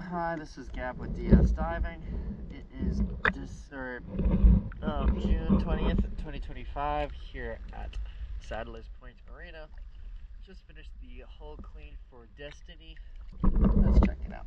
Hi, this is Gab with DS Diving. It is June 20th, 2025 here at Satellite Point Marina. Just finished the hull clean for Destiny. Let's check it out.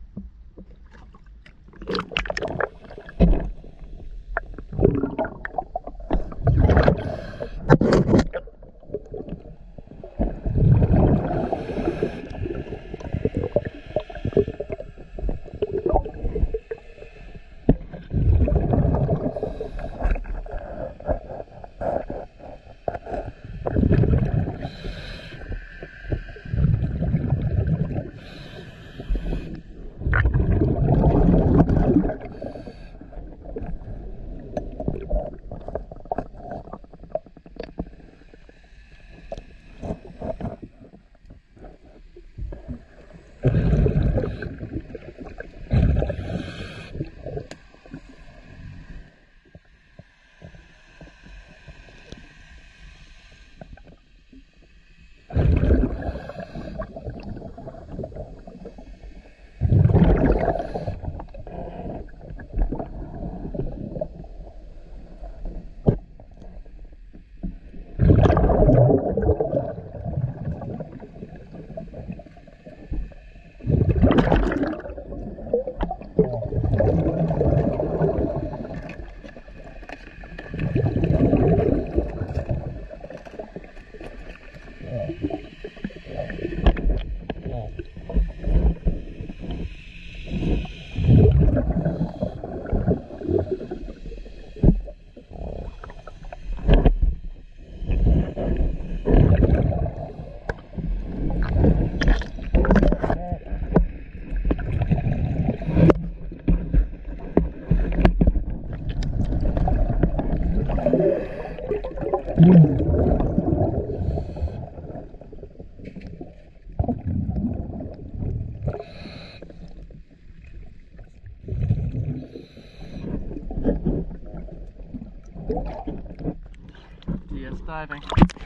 DS Diving.